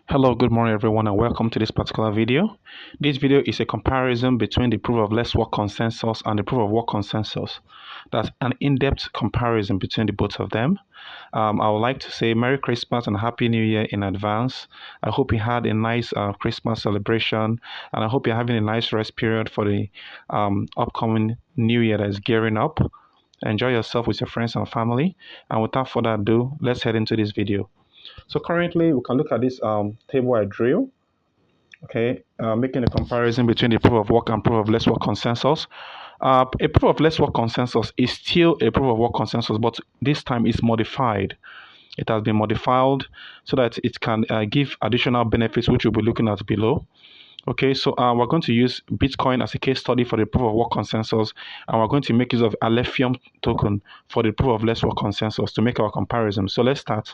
Hello, good morning everyone and welcome to this particular video. This video is a comparison between the proof of less work consensus and the proof of work consensus. That's an in-depth comparison between the both of them. I would like to say Merry Christmas and Happy New Year in advance. I hope you had a nice Christmas celebration and I hope you're having a nice rest period for the upcoming New Year that is gearing up. Enjoy yourself with your friends and family. And without further ado, let's head into this video. So currently, we can look at this table I drew, okay, making a comparison between the proof of work and proof of less work consensus. A proof of less work consensus is still a proof of work consensus, but this time it's modified. It has been modified so that it can give additional benefits, which we'll be looking at below. Okay, so we're going to use Bitcoin as a case study for the proof of work consensus, and we're going to make use of Alephium token for the proof of less work consensus to make our comparison. So let's start.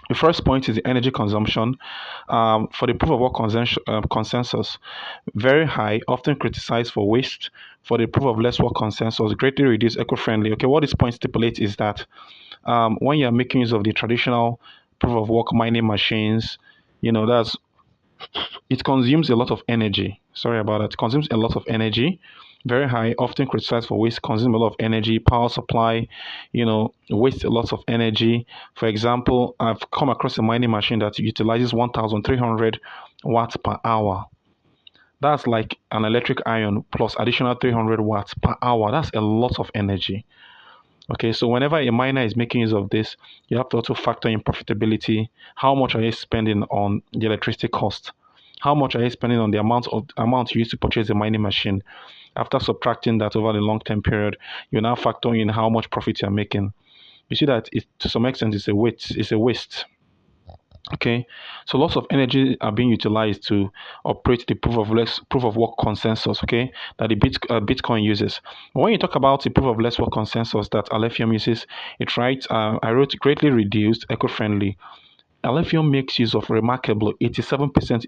The first point is the energy consumption. For the proof of work consensus, very high, often criticized for waste. For the proof of less work consensus, greatly reduced, eco-friendly. Okay, what this point stipulates is that when you're making use of the traditional proof of work mining machines, that's it consumes a lot of energy. Sorry about that. It consumes a lot of energy. Very high, often criticized for waste, consume a lot of energy, power supply, waste a lot of energy. For example, I've come across a mining machine that utilizes 1,300 watts per hour. That's like an electric iron plus additional 300 watts per hour. That's a lot of energy. Okay, so whenever a miner is making use of this, you have to also factor in profitability. How much are you spending on the electricity cost? How much are you spending on the amount you used to purchase a mining machine? After subtracting that over the long-term period, you now factor in how much profit you're making. You see that to some extent it's a waste. It's a waste. Okay, so lots of energy are being utilized to operate the proof of work consensus. Okay, that the Bitcoin uses. When you talk about the proof of less work consensus that Alephium uses, it writes, I wrote greatly reduced, eco-friendly. Alephium makes use of remarkable 87%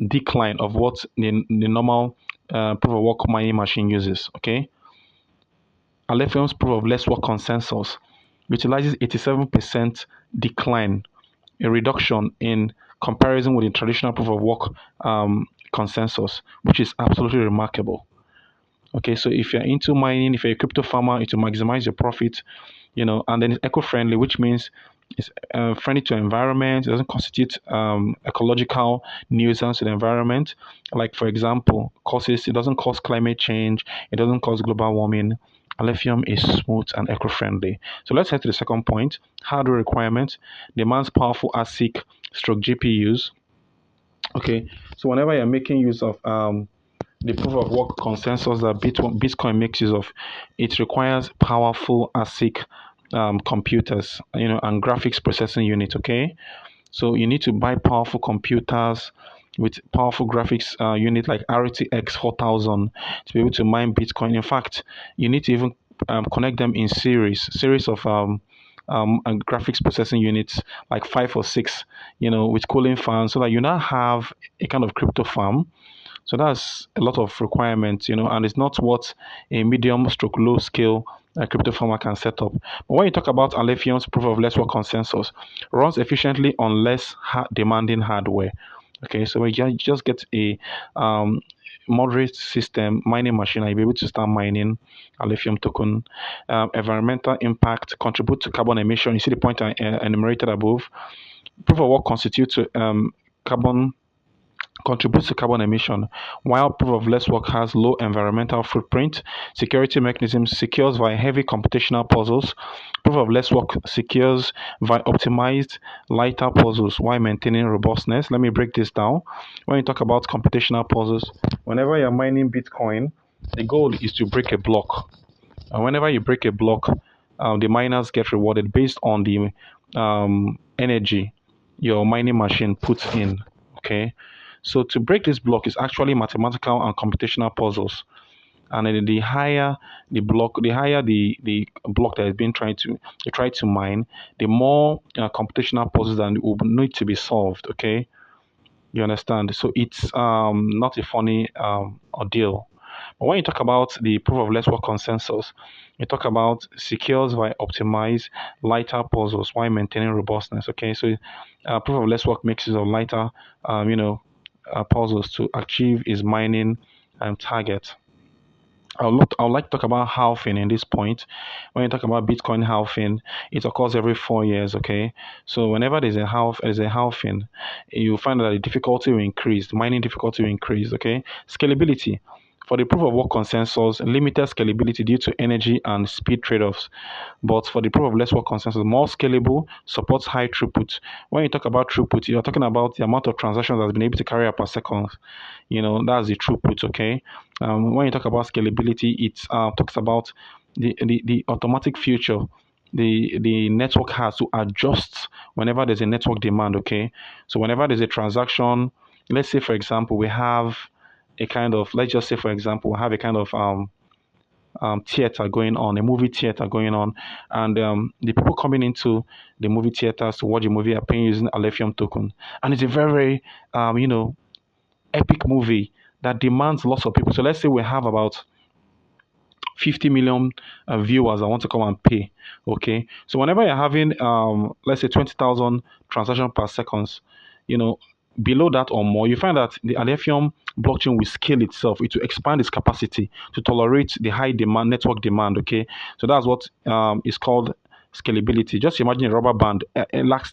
decline of what the normal proof of work mining machine uses. Okay, Alephium's proof of less work consensus utilizes 87% decline, a reduction in comparison with the traditional proof of work consensus, which is absolutely remarkable. Okay, so if you're into mining, if you're a crypto farmer, it will maximize your profit, and then it's eco-friendly, which means it's friendly to the environment. It doesn't constitute ecological nuisance to the environment. Like, for example, it doesn't cause climate change, it doesn't cause global warming. Lithium is smooth and eco-friendly. So let's head to the second point. Hardware requirements demands powerful ASIC stroke GPUs. Okay, so whenever you're making use of the proof of work consensus that Bitcoin makes use of, it requires powerful ASIC computers, and graphics processing unit. Okay, so you need to buy powerful computers with powerful graphics unit like RTX 4000 to be able to mine Bitcoin. In fact, you need to even connect them in series of and graphics processing units like 5 or 6, with cooling fans, so that you now have a kind of crypto farm. So that's a lot of requirements, and it's not what a medium stroke low scale crypto farmer can set up. But when you talk about Alephium's proof of less work consensus, runs efficiently on less demanding hardware. Okay, so when you just get a moderate system mining machine, and you'll be able to start mining Alephium token. Environmental impact, contribute to carbon emission. You see the point I enumerated above. Proof of work constitutes carbon contributes to carbon emission, while proof of less work has low environmental footprint. Security mechanisms secures via heavy computational puzzles. Proof of less work secures via optimized lighter puzzles while maintaining robustness. Let me break this down. When you talk about computational puzzles, whenever you're mining Bitcoin, the goal is to break a block. And whenever you break a block, the miners get rewarded based on the energy your mining machine puts in. Okay, so to break this block is actually mathematical and computational puzzles. And then the higher the block that is being tried to mine, the more computational puzzles that will need to be solved. Okay, you understand? So it's not a funny ordeal. But when you talk about the proof of less work consensus, you talk about secures by optimize lighter puzzles while maintaining robustness. Okay, so proof of less work makes use of lighter, puzzles to achieve its mining target. I would like to talk about halving in this point. When you talk about Bitcoin halving, it occurs every 4 years. Okay, so whenever there's a halving, you find that the difficulty will increase, the mining difficulty will increase. Okay, scalability. For the proof of work consensus, limited scalability due to energy and speed trade-offs. But for the proof of less work consensus, more scalable, supports high throughput. When you talk about throughput, you're talking about the amount of transactions that's been able to carry out per second. That's the throughput. Okay. When you talk about scalability, it talks about the automatic feature the network has to adjust whenever there's a network demand. Okay. So whenever there's a transaction, let's say for example, we have a kind of, let's just say for example, we have a kind of theater going on, a movie theater going on, and the people coming into the movie theaters to watch the movie are paying using Alephium token, and it's a very, very epic movie that demands lots of people. So let's say we have about 50 million viewers that want to come and pay. Okay, so whenever you're having let's say 20,000 transactions per seconds, you know, below that or more, you find that the Alephium blockchain will scale itself. It will expand its capacity to tolerate the high demand, network demand. Okay, so that's what is called scalability. Just imagine a rubber band.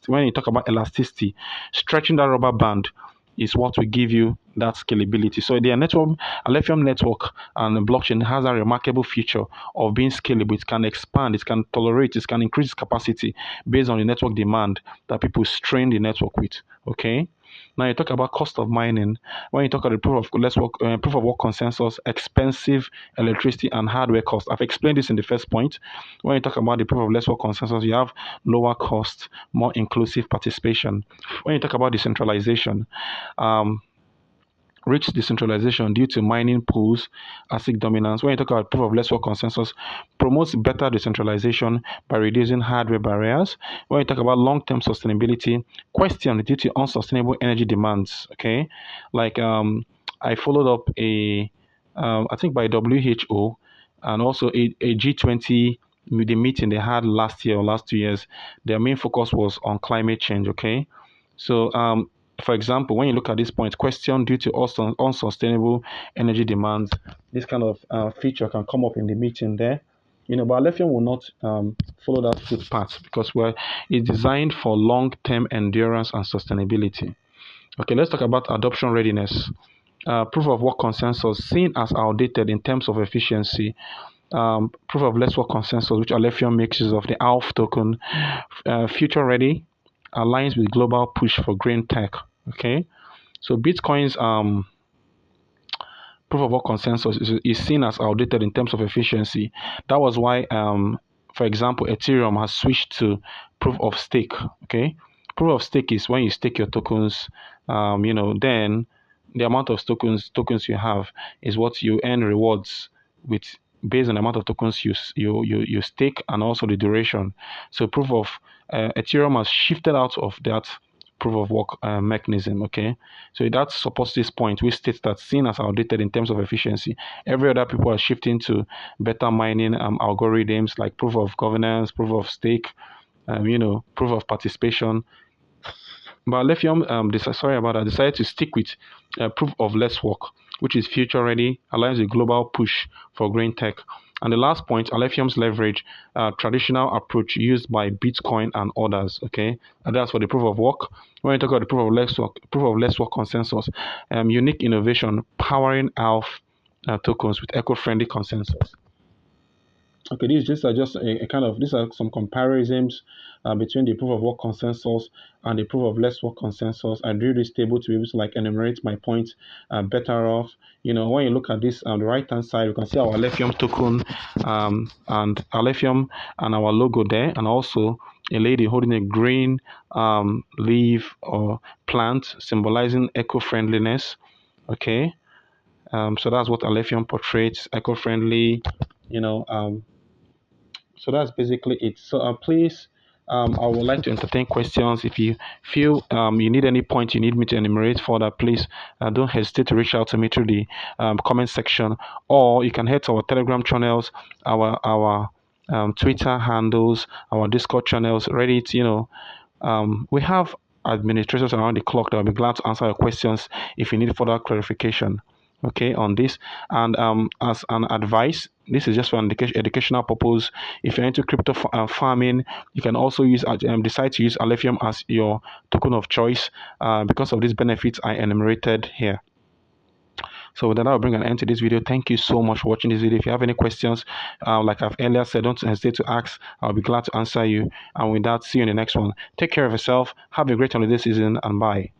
When you talk about elasticity, stretching that rubber band is what will give you that scalability. So the network, Alephium network and the blockchain has a remarkable feature of being scalable. It can expand, it can tolerate, it can increase capacity based on the network demand that people strain the network with. Okay. Now you talk about cost of mining. When you talk about the proof of work consensus, expensive electricity and hardware cost. I've explained this in the first point. When you talk about the proof of less work consensus, you have lower cost, more inclusive participation. When you talk about decentralization, um, rich decentralization due to mining pools, ASIC dominance. When you talk about proof of less work consensus, promotes better decentralization by reducing hardware barriers. When you talk about long-term sustainability, question due to unsustainable energy demands. Okay, like I followed up I think by WHO and also a G20 the meeting they had last year or last 2 years. Their main focus was on climate change. Okay, so for example, when you look at this point, question due to unsustainable energy demands, this kind of feature can come up in the meeting there. But Alephium will not follow that footpath because it's designed for long-term endurance and sustainability. Okay, let's talk about adoption readiness. Proof of work consensus seen as outdated in terms of efficiency. Proof of less work consensus, which Alephium makes use of the ALF token, future ready, aligns with global push for green tech. Okay, so Bitcoin's proof of work consensus is seen as outdated in terms of efficiency. That was why, for example, Ethereum has switched to proof of stake. Okay, proof of stake is when you stake your tokens. Then the amount of tokens you have is what you earn rewards with based on the amount of tokens you stake and also the duration. So proof of Ethereum has shifted out of that proof of work mechanism. Okay, so that supports this point, which states that seen as outdated in terms of efficiency, every other people are shifting to better mining algorithms like proof of governance, proof of stake, proof of participation. But Lithium, sorry about that, decided to stick with proof of less work, which is future ready, aligns with global push for green tech. And the last point, Alephium's leverage, traditional approach used by Bitcoin and others. Okay, and that's for the proof of work. When you talk about the proof of less work consensus, unique innovation powering ALF tokens with eco-friendly consensus. Okay, these are just a kind of, these are some comparisons between the proof of work consensus and the proof of less work consensus. I drew this table to be able to like enumerate my points better off. When you look at this on the right hand side, you can see our Alephium token and Alephium and our logo there, and also a lady holding a green leaf or plant symbolizing eco-friendliness. Okay, so that's what Alephium portrays, eco-friendly. So that's basically it. So please I would like to entertain questions. If you feel you need any point you need me to enumerate further, please don't hesitate to reach out to me through the comment section, or you can head to our Telegram channels, our Twitter handles, our Discord channels, Reddit. We have administrators around the clock that will be glad to answer your questions if you need further clarification, okay, on this. And as an advice, this is just for an educational purpose. If you're into crypto farming, you can also decide to use Alephium as your token of choice because of these benefits I enumerated here. So with that, I'll bring an end to this video. Thank you so much for watching this video. If you have any questions, like I've earlier said, don't hesitate to ask. I'll be glad to answer you. And with that, see you in the next one. Take care of yourself. Have a great holiday season, and bye.